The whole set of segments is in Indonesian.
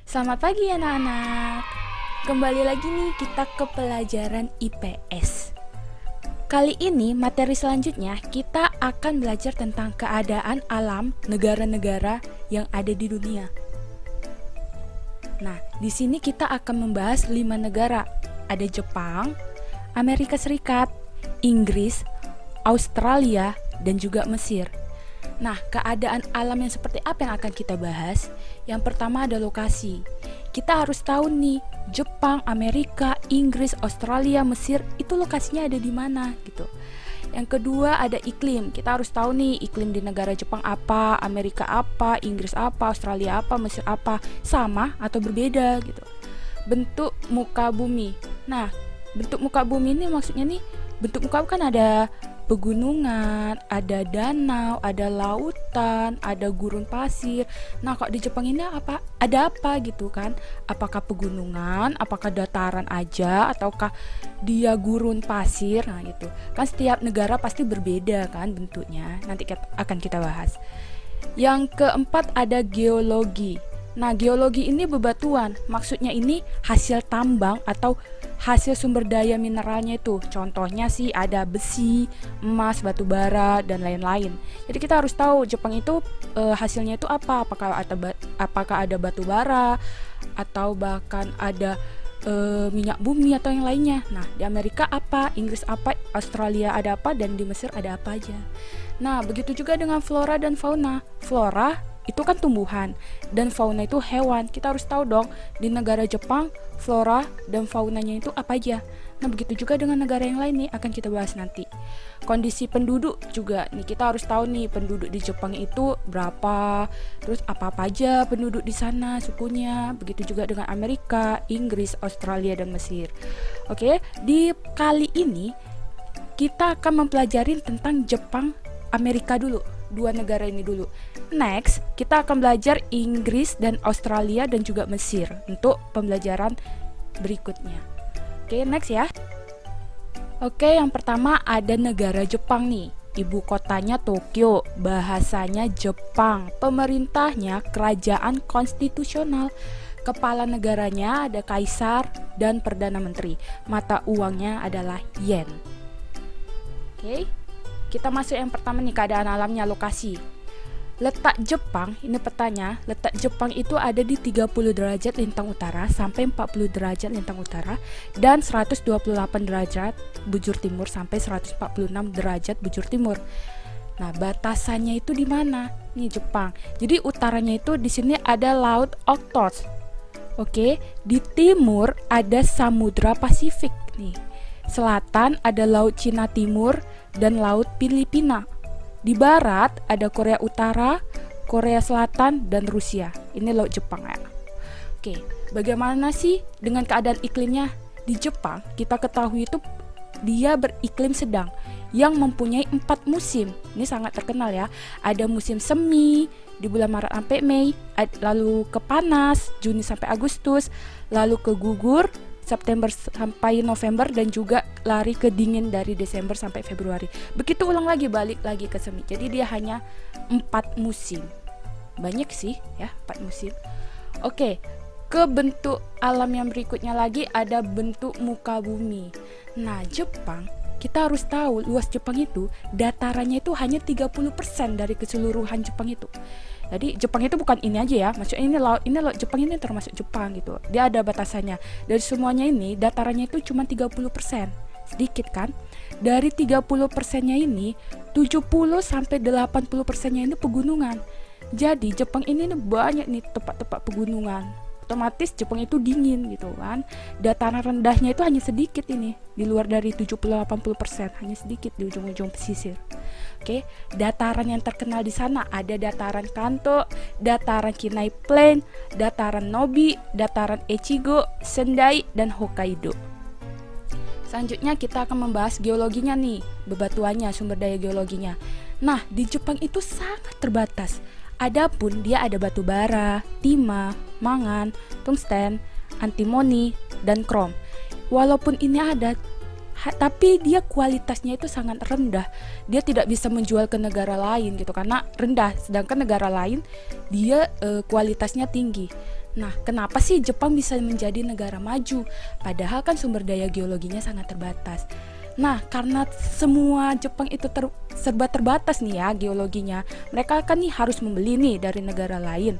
Selamat pagi anak-anak. Kembali lagi nih kita ke pelajaran IPS. Kali ini materi selanjutnya kita akan belajar tentang keadaan alam negara-negara yang ada di dunia. Nah, di sini kita akan membahas 5 negara. Ada Jepang, Amerika Serikat, Inggris, Australia, dan juga Mesir. Nah, keadaan alam yang seperti apa yang akan kita bahas? Yang pertama ada lokasi. Kita harus tahu nih, Jepang, Amerika, Inggris, Australia, Mesir itu lokasinya ada di mana gitu. Yang kedua ada iklim. Kita harus tahu nih iklim di negara Jepang apa, Amerika apa, Inggris apa, Australia apa, Mesir apa, sama atau berbeda gitu. Bentuk muka bumi. Nah, bentuk muka bumi ini maksudnya nih, bentuk muka kan ada pegunungan, ada danau, ada lautan, ada gurun pasir. Nah, kok di Jepang ini apa? Ada apa gitu kan? Apakah pegunungan, apakah dataran aja, ataukah dia gurun pasir? Nah, gitu. Kan setiap negara pasti berbeda kan bentuknya. Nanti akan kita bahas. Yang keempat ada geologi. Nah, geologi ini bebatuan. Maksudnya ini hasil tambang atau hasil sumber daya mineralnya itu. Contohnya sih ada besi, emas, batu bara, dan lain-lain. Jadi kita harus tahu Jepang itu hasilnya itu apa. Apakah ada batu bara atau bahkan ada minyak bumi atau yang lainnya. Nah, di Amerika apa, Inggris apa, Australia ada apa, dan di Mesir ada apa aja. Nah, begitu juga dengan flora dan fauna. Flora itu kan tumbuhan dan fauna itu hewan. Kita harus tahu dong di negara Jepang flora dan faunanya itu apa aja. Nah, begitu juga dengan negara yang lain nih akan kita bahas nanti. Kondisi penduduk juga nih kita harus tahu nih penduduk di Jepang itu berapa, terus apa-apa aja penduduk di sana sukunya. Begitu juga dengan Amerika, Inggris, Australia, dan Mesir. Oke, di kali ini kita akan mempelajari tentang Jepang, Amerika dulu. Dua negara ini dulu. Next, kita akan belajar Inggris dan Australia dan juga Mesir untuk pembelajaran berikutnya. Oke, next ya. Oke, yang pertama ada negara Jepang nih. Ibu kotanya Tokyo, bahasanya Jepang, pemerintahnya kerajaan konstitusional. Kepala negaranya ada kaisar dan perdana menteri. Mata uangnya adalah yen. Oke. Kita masuk yang pertama nih, keadaan alamnya, lokasi. Letak Jepang, ini petanya, letak Jepang itu ada di 30 derajat lintang utara sampai 40 derajat lintang utara dan 128 derajat bujur timur sampai 146 derajat bujur timur. Nah, batasannya itu di mana? Nih Jepang. Jadi utaranya itu di sini ada Laut Okhotsk. Oke, di timur ada Samudra Pasifik nih. Selatan ada Laut Cina Timur dan Laut Filipina. Di barat ada Korea Utara, Korea Selatan, dan Rusia. Ini Laut Jepang ya. Oke, bagaimana sih dengan keadaan iklimnya? Di Jepang kita ketahui itu dia beriklim sedang yang mempunyai 4 musim. Ini sangat terkenal ya. Ada musim semi di bulan Maret sampai Mei, lalu ke panas Juni sampai Agustus, lalu ke gugur September sampai November, dan juga lari ke dingin dari Desember sampai Februari. Begitu ulang lagi, balik lagi ke semi. Jadi dia hanya 4 musim. Banyak sih ya 4 musim. Oke, ke bentuk alam yang berikutnya lagi ada bentuk muka bumi. Nah, Jepang, kita harus tahu luas Jepang itu datarannya itu hanya 30% dari keseluruhan Jepang itu. Jadi Jepang itu bukan ini aja ya, maksudnya ini laut Jepang ini termasuk Jepang gitu. Dia ada batasannya. Dari semuanya ini datarannya itu cuma 30%. Sedikit kan? Dari 30%-nya ini 70 sampai 80%-nya ini pegunungan. Jadi Jepang ini banyak nih tempat-tempat pegunungan. Otomatis Jepang itu dingin gitu kan. Dataran rendahnya itu hanya sedikit ini, di luar dari 70-80%, hanya sedikit di ujung-ujung pesisir. Oke, dataran yang terkenal di sana ada dataran Kanto, dataran Kinai Plain, dataran Nobi, dataran Echigo, Sendai, dan Hokkaido. Selanjutnya kita akan membahas geologinya nih, bebatuannya, sumber daya geologinya. Nah, di Jepang itu sangat terbatas. Adapun dia ada batu bara, timah, mangan, tungsten, antimoni, dan krom. Walaupun ini ada, tapi dia kualitasnya itu sangat rendah. Dia tidak bisa menjual ke negara lain gitu karena rendah, sedangkan negara lain dia kualitasnya tinggi. Nah, kenapa sih Jepang bisa menjadi negara maju? Padahal kan sumber daya geologinya sangat terbatas. Nah, karena semua Jepang itu serba terbatas nih ya geologinya, mereka kan nih harus membeli nih dari negara lain.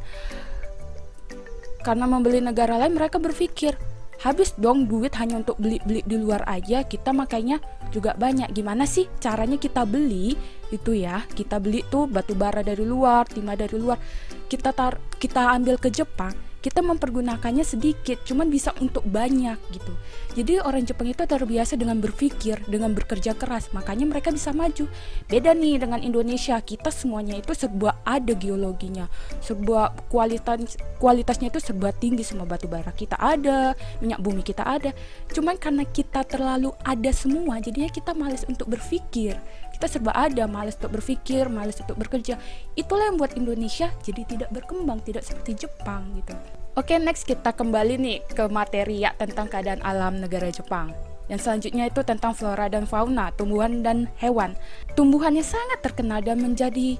Karena membeli negara lain, mereka berpikir, habis dong duit hanya untuk beli-beli di luar aja, kita makanya juga banyak. Gimana sih caranya kita beli itu ya? Kita beli tuh batu bara dari luar, timah dari luar, kita ambil ke Jepang, kita mempergunakannya sedikit, cuman bisa untuk banyak gitu. Jadi orang Jepang itu terbiasa dengan berpikir, dengan bekerja keras, makanya mereka bisa maju. Beda nih dengan Indonesia, kita semuanya itu serba ada geologinya, serba kualitasnya itu serba tinggi, semua batu bara kita ada, minyak bumi kita ada. Cuman karena kita terlalu ada semua, jadinya kita malas untuk berpikir. Kita serba ada, malas untuk berpikir, malas untuk bekerja. Itulah yang buat Indonesia jadi tidak berkembang, tidak seperti Jepang gitu. Oke, next kita kembali nih ke materi ya tentang keadaan alam negara Jepang. Yang selanjutnya itu tentang flora dan fauna, tumbuhan dan hewan. Tumbuhannya sangat terkenal dan menjadi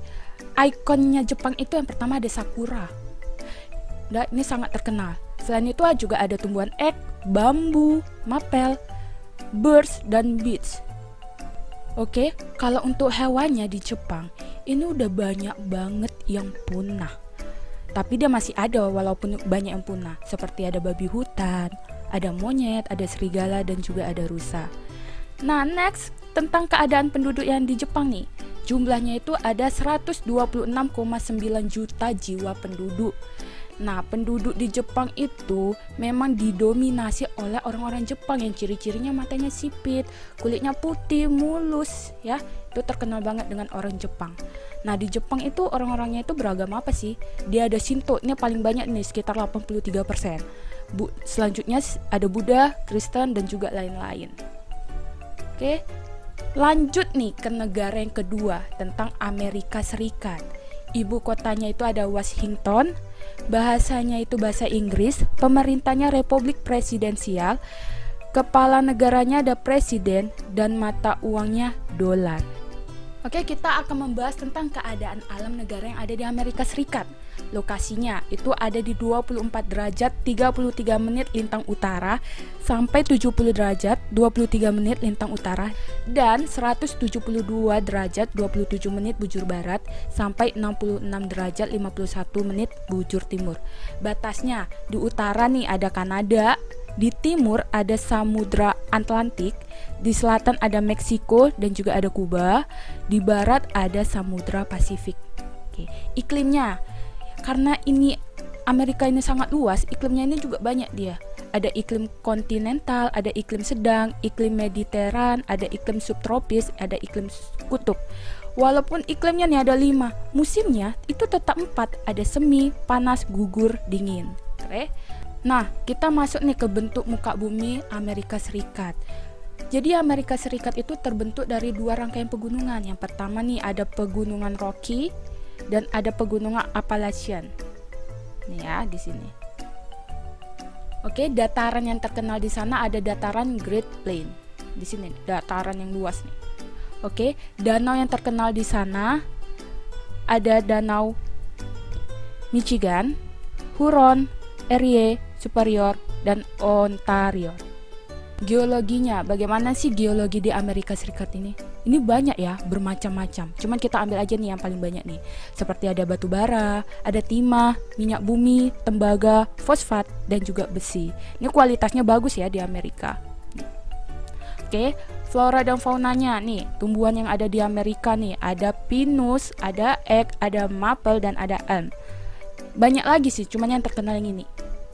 ikonnya Jepang itu yang pertama ada sakura. Nah, ini sangat terkenal. Selain itu juga ada tumbuhan ek, bambu, mapel, birds, dan beets. Oke, kalau untuk hewannya di Jepang, ini udah banyak banget yang punah. Tapi dia masih ada walaupun banyak yang punah. Seperti ada babi hutan, ada monyet, ada serigala, dan juga ada rusa. Nah, next tentang keadaan penduduk yang di Jepang nih. Jumlahnya itu ada 126,9 juta jiwa penduduk. Nah, penduduk di Jepang itu memang didominasi oleh orang-orang Jepang yang ciri-cirinya matanya sipit, kulitnya putih, mulus, ya. Itu terkenal banget dengan orang Jepang. Nah, di Jepang itu orang-orangnya itu beragama apa sih? Dia ada Shinto, ini paling banyak nih, sekitar 83%. Selanjutnya ada Buddha, Kristen, dan juga lain-lain. Oke, lanjut nih ke negara yang kedua, tentang Amerika Serikat. Ibu kotanya itu ada Washington, bahasanya itu bahasa Inggris, pemerintahnya Republik Presidensial, kepala negaranya ada presiden, dan mata uangnya dolar. Oke, kita akan membahas tentang keadaan alam negara yang ada di Amerika Serikat. Lokasinya itu ada di 24 derajat 33 menit lintang utara sampai 70 derajat 23 menit lintang utara dan 172 derajat 27 menit bujur barat sampai 66 derajat 51 menit bujur timur. Batasnya di utara nih ada Kanada, di timur ada Samudra Atlantik, di selatan ada Meksiko dan juga ada Kuba, di barat ada Samudra Pasifik. Oke. Iklimnya, karena ini Amerika ini sangat luas, iklimnya ini juga banyak dia. Ada iklim kontinental, ada iklim sedang, iklim mediteran, ada iklim subtropis, ada iklim kutub. Walaupun iklimnya nih ada 5, musimnya itu tetap 4, ada semi, panas, gugur, dingin. Oke. Nah, kita masuk nih ke bentuk muka bumi Amerika Serikat. Jadi Amerika Serikat itu terbentuk dari 2 rangkaian pegunungan. Yang pertama nih ada pegunungan Rocky dan ada pegunungan Appalachian. Nih ya, di sini. Oke, dataran yang terkenal di sana ada dataran Great Plain. Di sini, dataran yang luas nih. Oke, danau yang terkenal di sana ada Danau Michigan, Huron, Erie, Superior, dan Ontario. Geologinya, bagaimana sih geologi di Amerika Serikat ini? Ini banyak ya, bermacam-macam. Cuman kita ambil aja nih yang paling banyak nih. Seperti ada batu bara, ada timah, minyak bumi, tembaga, fosfat, dan juga besi. Ini kualitasnya bagus ya di Amerika. Oke, flora dan faunanya nih, tumbuhan yang ada di Amerika nih, ada pinus, ada ek, ada maple, dan ada elm. Banyak lagi sih, cuman yang terkenal yang ini.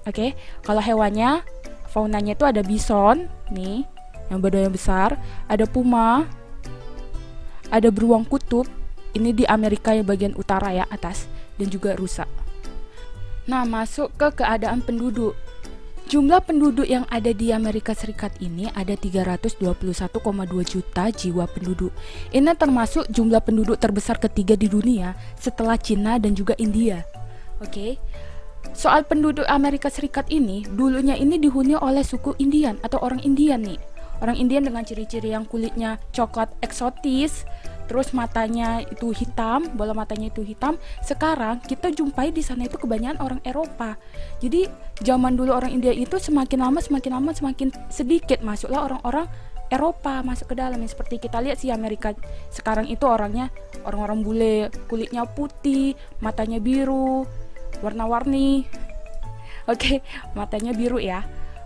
Oke, kalau hewannya, faunanya itu ada bison, nih, yang badannya besar, ada puma, ada beruang kutub, ini di Amerika yang bagian utara ya, atas, dan juga rusa. Nah, masuk ke keadaan penduduk. Jumlah penduduk yang ada di Amerika Serikat ini ada 321,2 juta jiwa penduduk. Ini termasuk jumlah penduduk terbesar ketiga di dunia setelah Cina dan juga India. Oke. Soal penduduk Amerika Serikat ini, dulunya ini dihuni oleh suku Indian atau orang Indian nih. Orang Indian dengan ciri-ciri yang kulitnya coklat eksotis, terus matanya itu hitam, bola matanya itu hitam. Sekarang kita jumpai di sana itu kebanyakan orang Eropa. Jadi zaman dulu orang India itu semakin lama semakin sedikit masuklah orang-orang Eropa masuk ke dalam. Seperti kita lihat sih Amerika sekarang itu orang-orang bule, kulitnya putih, matanya biru, warna-warni. Oke, matanya biru ya.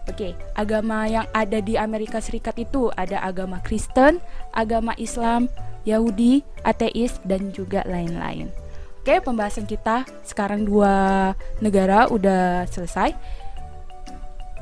Oke, agama yang ada di Amerika Serikat itu ada agama Kristen, agama Islam, Yahudi, ateis, dan juga lain-lain. Oke, pembahasan kita sekarang 2 negara udah selesai.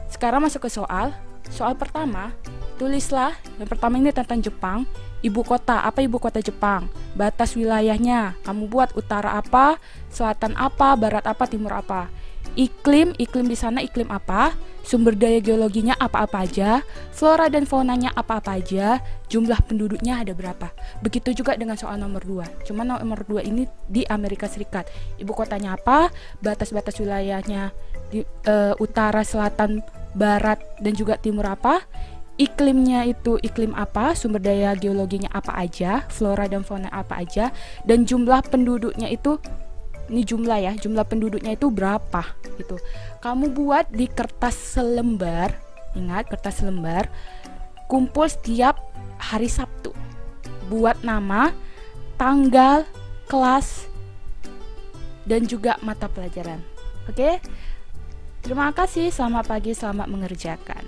Sekarang masuk ke soal. Soal pertama, tulislah. Yang pertama ini tentang Jepang. Ibu kota, apa ibu kota Jepang? Batas wilayahnya, kamu buat utara apa, selatan apa, barat apa, timur apa. Iklim di sana iklim apa? Sumber daya geologinya apa-apa aja? Flora dan faunanya apa-apa aja? Jumlah penduduknya ada berapa? Begitu juga dengan soal nomor 2. Cuma nomor 2 ini di Amerika Serikat. Ibu kotanya apa? Batas-batas wilayahnya di utara, selatan, barat, dan juga timur apa? Iklimnya itu iklim apa? Sumber daya geologinya apa aja? Flora dan fauna apa aja? Dan jumlah penduduknya itu, ini jumlah ya, jumlah penduduknya itu berapa gitu. Kamu buat di kertas selembar, ingat kertas selembar, kumpul setiap hari Sabtu. Buat nama, tanggal, kelas, dan juga mata pelajaran. Oke? Terima kasih, selamat pagi, selamat mengerjakan.